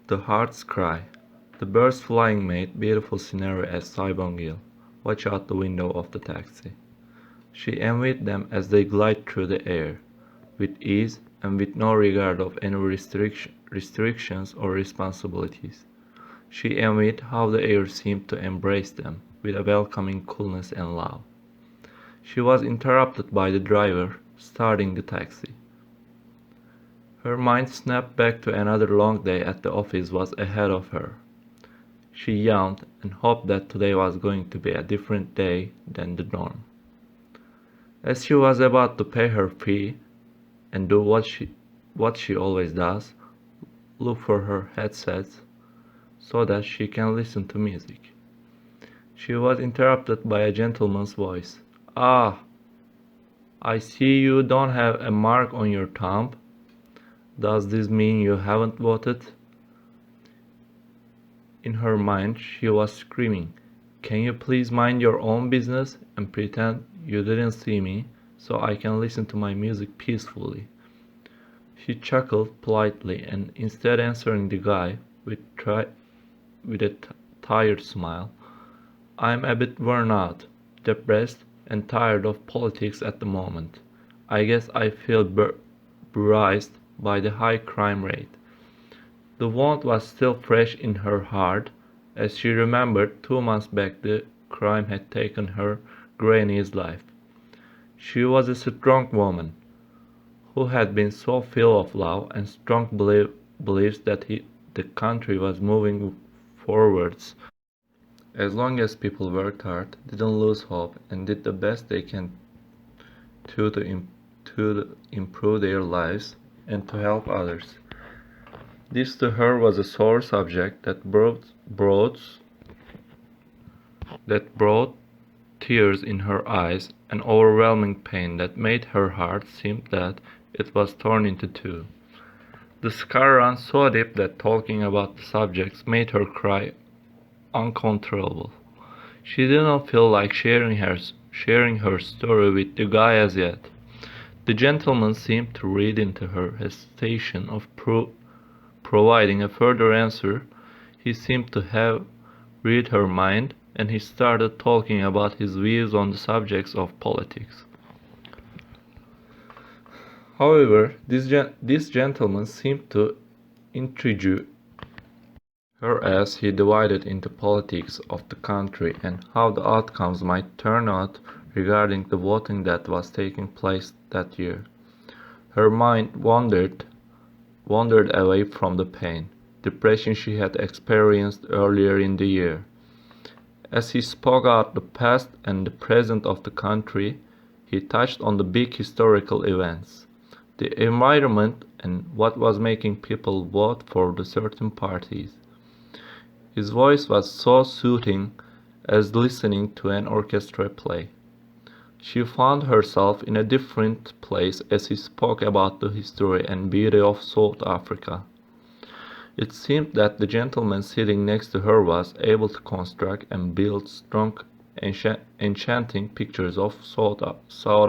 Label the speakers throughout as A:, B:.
A: The heart's cry. The birds flying made beautiful scenery at Saibongil. Watch out the window of the taxi. She envied them as they glide through the air, with ease and with no regard of any restrictions or responsibilities. She envied how the air seemed to embrace them with a welcoming coolness and love. She was interrupted by the driver starting the taxi. Her mind snapped back to another long day at the office was ahead of her. She yawned and hoped that today was going to be a different day than the norm. As she was about to pay her fee and do what she always does, look for her headsets so that she can listen to music. She was interrupted by a gentleman's voice. Ah, I see you don't have a mark on your thumb. Does this mean you haven't voted? In her mind, she was screaming, "Can you please mind your own business and pretend you didn't see me so I can listen to my music peacefully?" She chuckled politely and instead answering the guy with a tired smile, "I'm a bit worn out, depressed, and tired of politics at the moment. I guess I feel bruised by the high crime rate." The wound was still fresh in her heart, as she remembered 2 months back the crime had taken her granny's life. She was a strong woman, who had been so full of love and strong beliefs that the country was moving forwards as long as people worked hard, didn't lose hope, and did the best they can to improve their lives and to help others. This to her was a sore subject that brought tears in her eyes, an overwhelming pain that made her heart seem that it was torn into two. The scar ran so deep that talking about the subjects made her cry uncontrollable. She did not feel like sharing her story with the guy as yet. The gentleman seemed to read into her hesitation of providing a further answer. He seemed to have read her mind, and he started talking about his views on the subjects of politics. However, this gentleman seemed to intrigue her as he divided into politics of the country and how the outcomes might turn out regarding the voting that was taking place that year. Her mind wandered away from the pain, depression she had experienced earlier in the year. As he spoke out the past and the present of the country, he touched on the big historical events, the environment, and what was making people vote for the certain parties. His voice was so soothing as listening to an orchestra play. She found herself in a different place as he spoke about the history and beauty of South Africa. It seemed that the gentleman sitting next to her was able to construct and build strong, enchanting pictures of South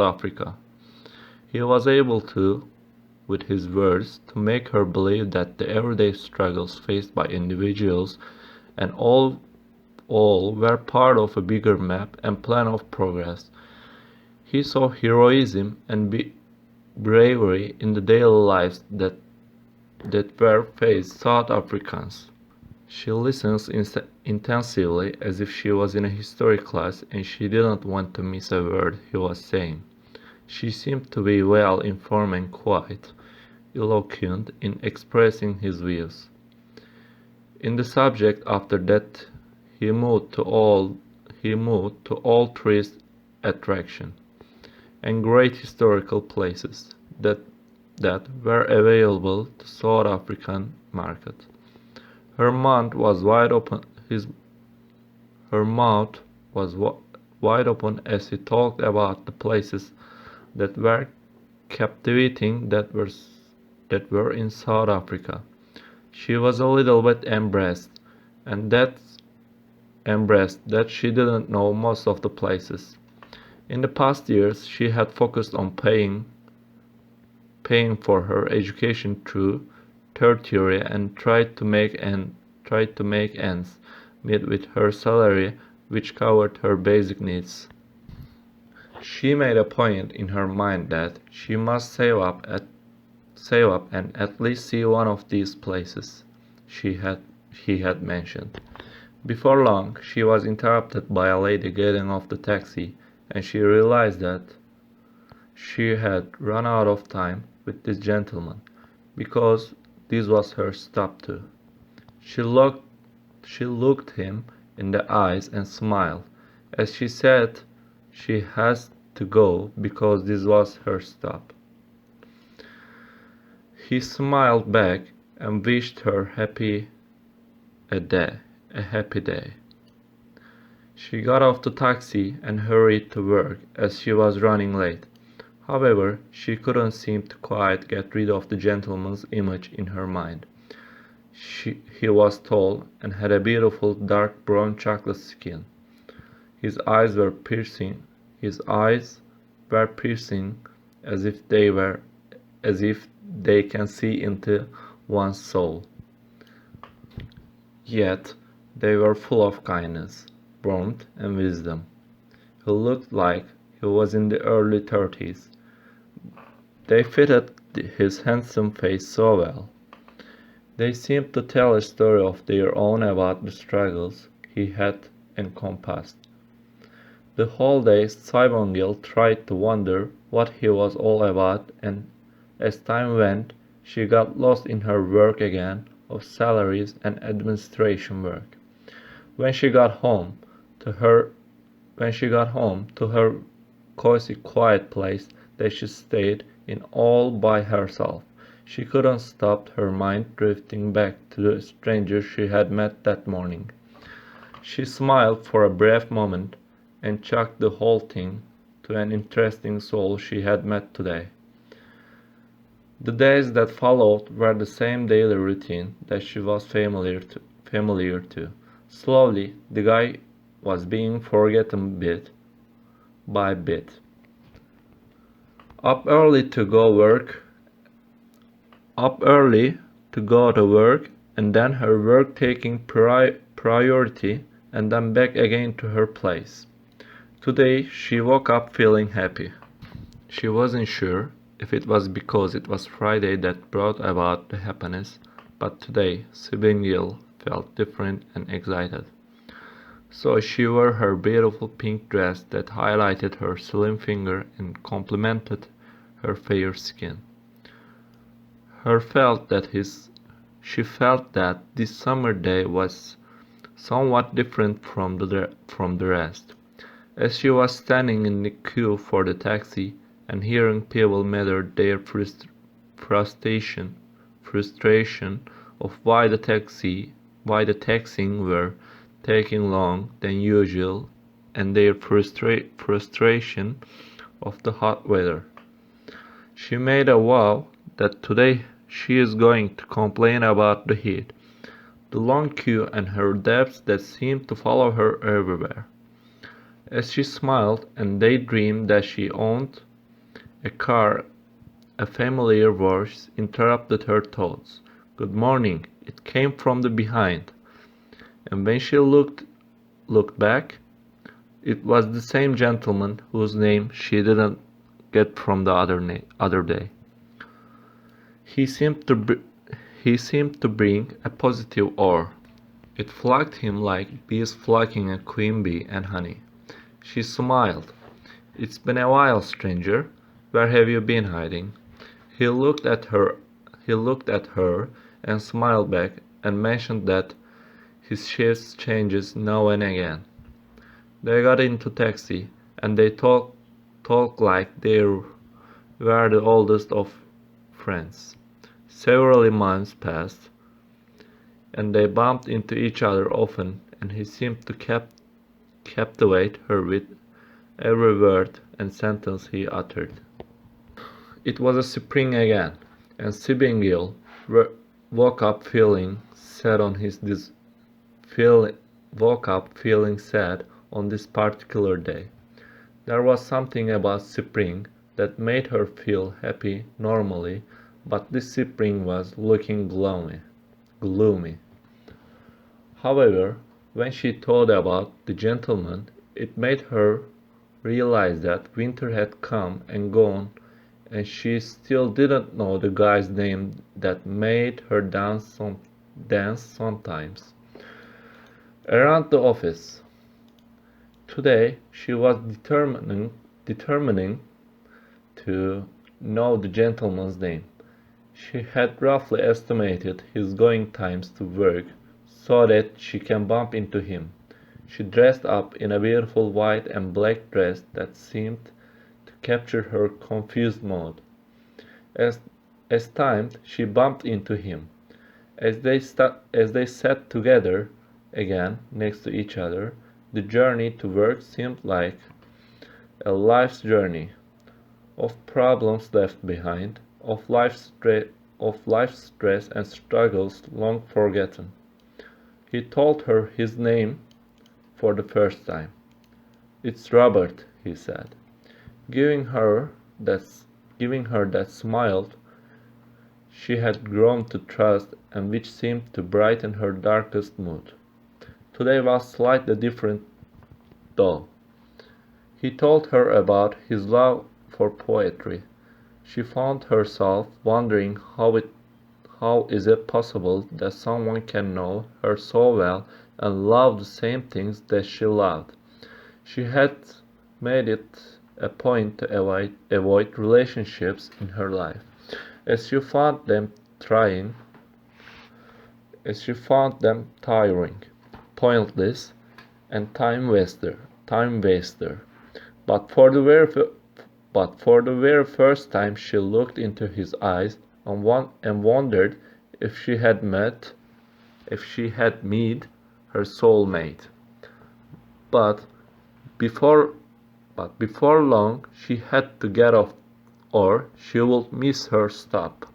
A: Africa. He was able to, with his words, to make her believe that the everyday struggles faced by individuals and all were part of a bigger map and plan of progress. He saw heroism and bravery in the daily lives that were faced South Africans. She listens intensively as if she was in a history class and she didn't want to miss a word he was saying. She seemed to be well informed and quite eloquent in expressing his views. In the subject after that he moved to all tourist attraction and great historical places that were available to South African market. Her mouth was wide open. Her mouth was wide open as he talked about the places that were captivating that were in South Africa. She was a little bit embarrassed that she didn't know most of the places. In the past years, she had focused on paying for her education through tertiary and tried to make ends meet with her salary, which covered her basic needs. She made a point in her mind that she must save up and at least see one of these places he had mentioned. Before long, she was interrupted by a lady getting off the taxi, and she realized that she had run out of time with this gentleman, because this was her stop too. She looked him in the eyes and smiled, as she said she has to go because this was her stop. He smiled back and wished her a happy day. She got off the taxi and hurried to work as she was running late. However, she couldn't seem to quite get rid of the gentleman's image in her mind. He was tall and had a beautiful dark brown chocolate skin. His eyes were piercing as if they can see into one's soul. Yet they were full of kindness, warmth, and wisdom. He looked like he was in the early 30s. They fitted his handsome face so well. They seemed to tell a story of their own about the struggles he had encompassed. The whole day Sibongil tried to wonder what he was all about, and as time went, she got lost in her work again of salaries and administration work. When she got home to her cozy quiet place that she stayed in all by herself, she couldn't stop her mind drifting back to the stranger she had met that morning. She smiled for a brief moment and chalked the whole thing to an interesting soul she had met today. The days that followed were the same daily routine that she was familiar to. Slowly, the guy was being forgotten bit by bit. Up early to go to work, and then her work taking priority, and then back again to her place. Today she woke up feeling happy. She wasn't sure if it was because it was Friday that brought about the happiness, but today Sibingil felt different and excited. So she wore her beautiful pink dress that highlighted her slim finger and complemented her fair skin. She felt that this summer day was somewhat different from the rest. As she was standing in the queue for the taxi and hearing people mutter their frustration of why the taxiing were taking long than usual, and their frustration of the hot weather, she made a vow that today she is going to complain about the heat, the long queue, and her debts that seemed to follow her everywhere. As she smiled and daydreamed that she owned a car, a familiar voice interrupted her thoughts. "Good morning," it came from the behind, and when she looked back, it was the same gentleman whose name she didn't get from the other day. He seemed to bring a positive aura. It flocked him like bees flocking a queen bee and honey. She smiled. "It's been a while, stranger. Where have you been hiding?" He looked at her and smiled back and mentioned that his shifts changes now and again. They got into taxi and they talked like they were the oldest of friends. Several months passed and they bumped into each other often, and he seemed to captivate her with every word and sentence he uttered. It was a spring again, and Sibingil woke up feeling sad on this particular day. There was something about spring that made her feel happy normally, but this spring was looking gloomy. However, when she thought about the gentleman, it made her realize that winter had come and gone, and she still didn't know the guy's name that made her dance sometimes. Around the office. Today she was determining to know the gentleman's name. She had roughly estimated his going times to work so that she can bump into him. She dressed up in a beautiful white and black dress that seemed to capture her confused mood. As timed, she bumped into him. As they sat together again next to each other, the journey to work seemed like a life's journey of problems left behind, of life's stress and struggles long forgotten. He told her his name for the first time. "It's Robert," he said, giving her that smile she had grown to trust and which seemed to brighten her darkest mood. Today was slightly different, though. He told her about his love for poetry. She found herself wondering how is it possible that someone can know her so well and love the same things that she loved. She had made it a point to avoid relationships in her life, as she found them tiring, pointless, and time waster. But for the very first time she looked into his eyes and wondered if she had met her soulmate. But before long she had to get off or she would miss her stop.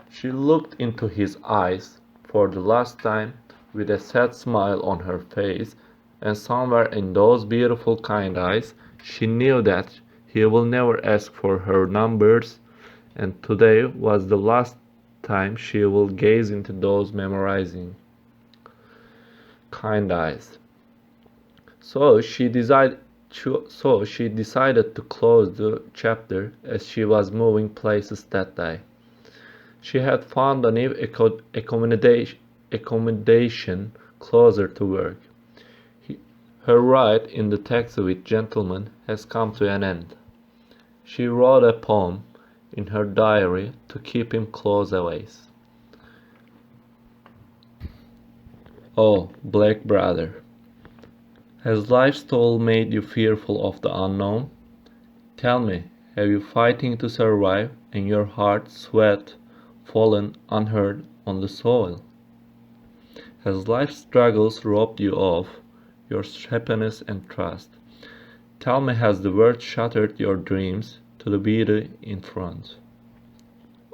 A: She looked into his eyes for the last time with a sad smile on her face, and somewhere in those beautiful kind eyes she knew that he will never ask for her numbers, and today was the last time she will gaze into those memorizing kind eyes. So she decided to close the chapter as she was moving places that day. She had found a new accommodation closer to work. Her ride in the taxi with gentleman has come to an end. She wrote a poem in her diary to keep him close away. Oh, black brother, has life's toll made you fearful of the unknown? Tell me, have you fighting to survive and your heart sweat fallen unheard on the soil? Has life's struggles robbed you of your happiness and trust? Tell me, has the world shattered your dreams to the beauty in front?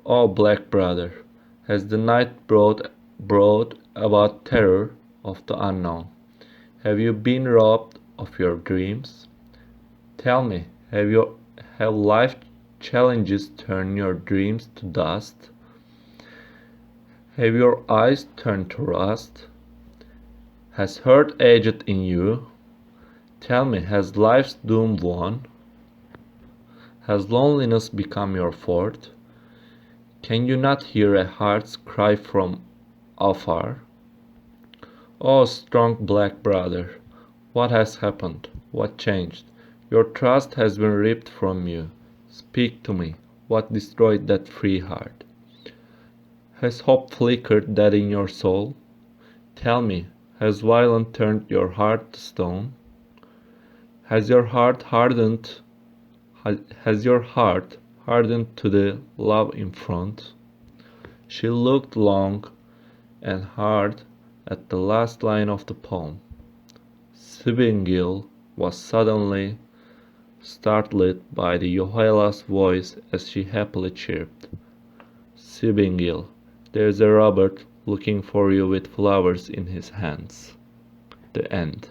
A: Oh, black brother, has the night brought about terror of the unknown? Have you been robbed of your dreams? Tell me, have life challenges turned your dreams to dust? Have your eyes turned to rust? Has hurt aged in you? Tell me, has life's doom won? Has loneliness become your fort? Can you not hear a heart's cry from afar? Oh, strong black brother, what has happened? What changed? Your trust has been ripped from you. Speak to me. What destroyed that free heart? Has hope flickered dead in your soul? Tell me, has violence turned your heart to stone? Has your heart hardened? Has your heart hardened to the love in front? She looked long and hard at the last line of the poem. Sibingil was suddenly startled by the Yohela's voice as she happily chirped, "Sibingil, there's a Robert looking for you with flowers in his hands." The end.